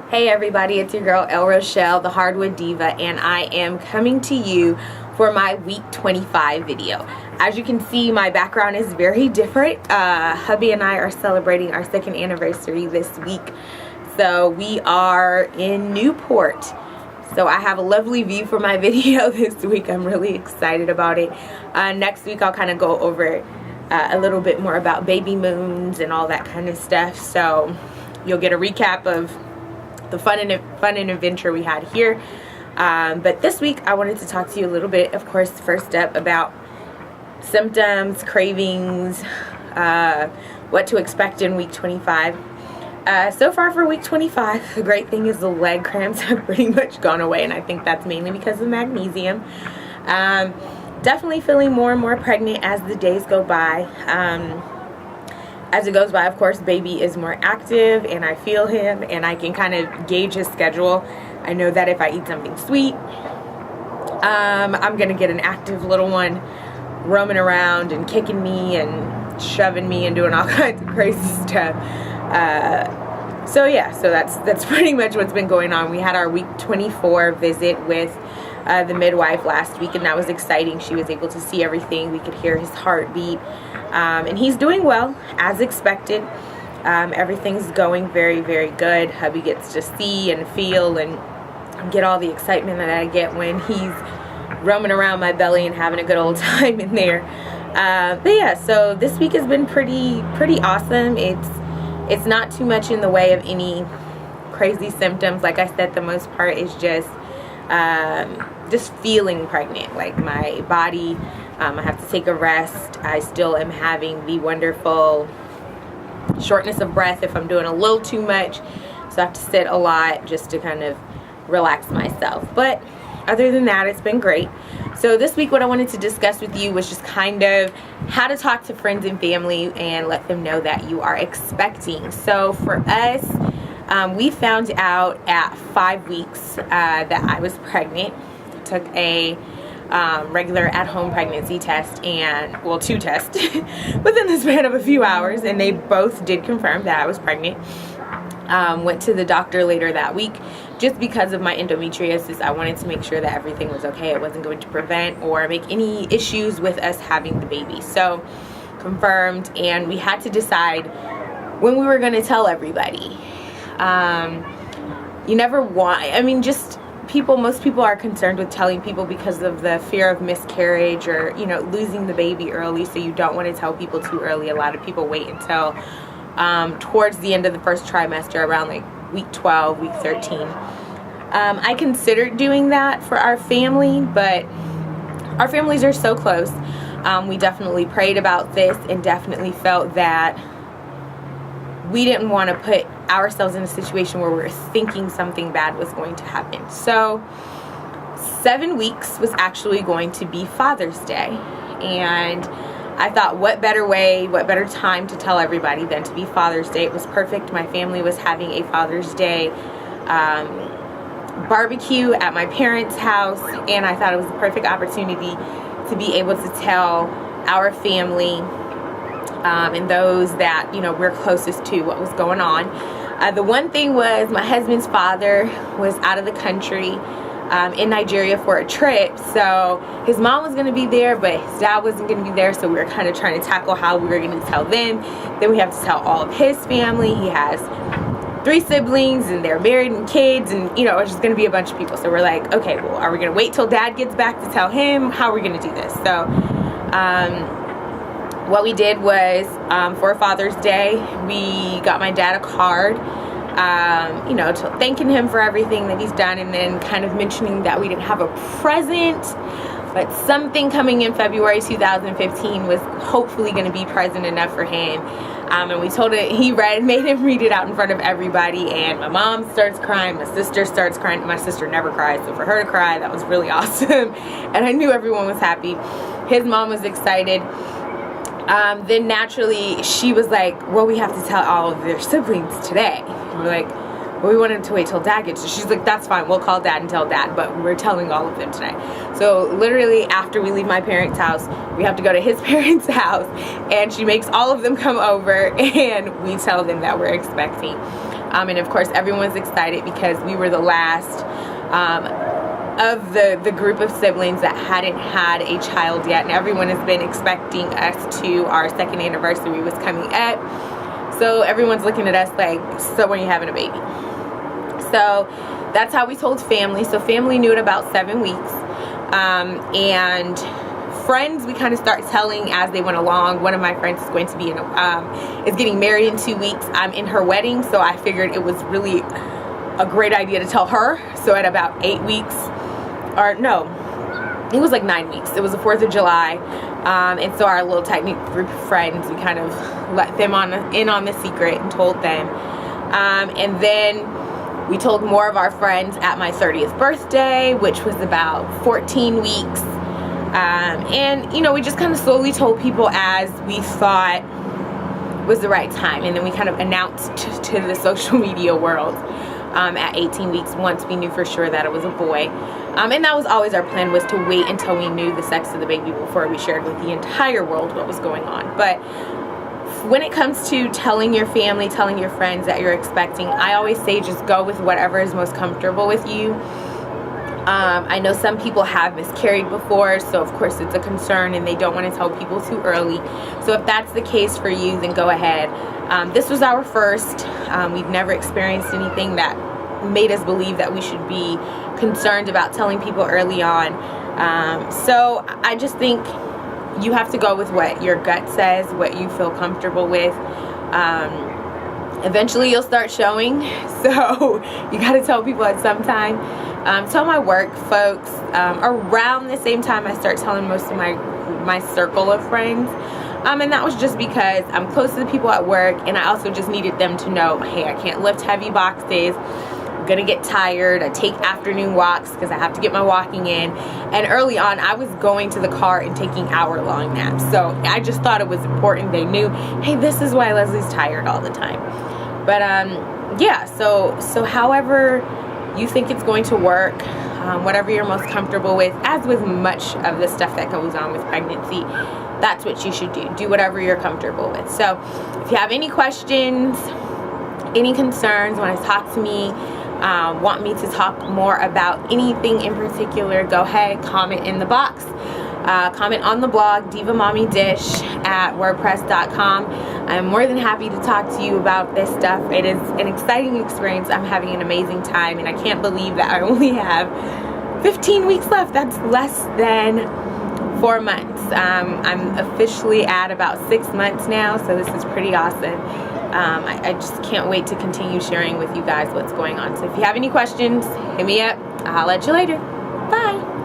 Hey everybody, it's your girl El Rochelle, the Hardwood Diva, and I am coming to you for my week 25 video. As you can see, my background is very different. Hubby and I are celebrating our 2nd anniversary this week. So we are in Newport. So I have a lovely view for my video this week. I'm really excited about it. Next week I'll kind of go over a little bit more about baby moons and all that kind of stuff. So you'll get a recap of the fun and adventure we had here. But this week I wanted to talk to you a little bit, of course, first up about symptoms, cravings, what to expect in week 25. So far for week 25, the great thing is the leg cramps have pretty much gone away, and I think that's mainly because of magnesium. Definitely feeling more and more pregnant as the days go by. As it goes by, of course, baby is more active and I feel him and I can kind of gauge his schedule. I know that if I eat something sweet, I'm going to get an active little one roaming around and kicking me and shoving me and doing all kinds of crazy stuff. So yeah, so that's pretty much what's been going on. We had our week 24 visit with the midwife last week, and that was exciting. She was able to see everything. We could hear his heartbeat. And he's doing well, as expected. Everything's going very, very good. Hubby gets to see and feel and get all the excitement that I get when he's roaming around my belly and having a good old time in there. But yeah, so this week has been pretty awesome. It's not too much in the way of any crazy symptoms. Like I said, the most part is just feeling pregnant. Like my body, I have to take a rest. I still am having the wonderful shortness of breath if I'm doing a little too much. So I have to sit a lot just to kind of relax myself. But other than that, it's been great. So this week what I wanted to discuss with you was just kind of how to talk to friends and family and let them know that you are expecting. So for us, we found out at 5 weeks that I was pregnant. Took a regular at-home pregnancy test and, well, 2 tests within the span of a few hours, and they both did confirm that I was pregnant. Went to the doctor later that week just because of my endometriosis. I wanted to make sure that everything was okay. It wasn't going to prevent or make any issues with us having the baby. So confirmed, and we had to decide when we were going to tell everybody. You never want, I mean, just most people are concerned with telling people because of the fear of miscarriage or, you know, losing the baby early, so you don't want to tell people too early. A lot of people wait until towards the end of the first trimester, around like week 12, week 13. I considered doing that for our family, but our families are so close. We definitely prayed about this and definitely felt that we didn't want to put ourselves in a situation where we were thinking something bad was going to happen. So 7 weeks was actually going to be Father's Day, and I thought, what better way, what better time to tell everybody than to be Father's Day. It was perfect. My family was having a Father's Day barbecue at my parents' house, and I thought it was a perfect opportunity to be able to tell our family and those that, you know, we're closest to what was going on. The one thing was my husband's father was out of the country in Nigeria for a trip, so his mom was going to be there, but his dad wasn't going to be there, so we were kind of trying to tackle how we were going to tell them. Then we have to tell all of his family. He has 3 siblings and they're married and kids, and, you know, it's just going to be a bunch of people. So we're like, okay, well, are we going to wait till Dad gets back to tell him? How are we going to do this? So what we did was, for Father's Day, we got my dad a card, you know, thanking him for everything that he's done, and then kind of mentioning that we didn't have a present, but something coming in February 2015 was hopefully going to be present enough for him. And we told it, made him read it out in front of everybody, and my mom starts crying, my sister starts crying. My sister never cries, so for her to cry, that was really awesome. And I knew everyone was happy. His mom was excited. Then naturally she was like, well, we have to tell all of their siblings today. And we're like, well, we wanted to wait till Dad gets. So she's like, that's fine, we'll call Dad and tell Dad, but we're telling all of them tonight. So literally after we leave my parents' house, we have to go to his parents' house, and she makes all of them come over and we tell them that we're expecting. And of course everyone's excited because we were the last of the group of siblings that hadn't had a child yet, and everyone has been expecting us to. Our second anniversary was coming up, so everyone's looking at us like, so when are you having a baby? So that's how we told family. So family knew in about 7 weeks, and friends we kind of start telling as they went along. One of my friends is going to be is getting married in 2 weeks. I'm in her wedding, so I figured it was really a great idea to tell her. So at about 8 weeks, or no, it was like 9 weeks. It was the 4th of July, and so our little tight knit group of friends, we kind of let them in on the secret and told them, and then we told more of our friends at my 30th birthday, which was about 14 weeks. And you know, we just kind of slowly told people as we thought was the right time, and then we kind of announced to the social media world at 18 weeks, once we knew for sure that it was a boy. And that was always our plan, was to wait until we knew the sex of the baby before we shared with the entire world what was going on. But when it comes to telling your family, telling your friends that you're expecting, I always say just go with whatever is most comfortable with you. I know some people have miscarried before, so of course it's a concern and they don't want to tell people too early. So if that's the case for you, then go ahead. This was our first. We've never experienced anything that made us believe that we should be concerned about telling people early on. So I just think you have to go with what your gut says, what you feel comfortable with. Eventually you'll start showing, so you got to tell people at some time. Tell my work folks around the same time I start telling most of my circle of friends, and that was just because I'm close to the people at work, and I also just needed them to know, hey, I can't lift heavy boxes, I'm gonna get tired, I take afternoon walks because I have to get my walking in. And early on I was going to the car and taking hour-long naps, so I just thought it was important they knew, hey, this is why Leslie's tired all the time. But yeah, so however you think it's going to work, whatever you're most comfortable with, as with much of the stuff that goes on with pregnancy, that's what you should do. Do whatever you're comfortable with. So if you have any questions, any concerns, want to talk to me, want me to talk more about anything in particular, go ahead, comment in the box. Comment on the blog, Diva Mommy Dish at wordpress.com. I'm more than happy to talk to you about this stuff. It is an exciting experience. I'm having an amazing time, and I can't believe that I only have 15 weeks left. That's less than 4 months. I'm officially at about 6 months now, so this is pretty awesome. I just can't wait to continue sharing with you guys what's going on. So if you have any questions, hit me up. I'll let you later. Bye.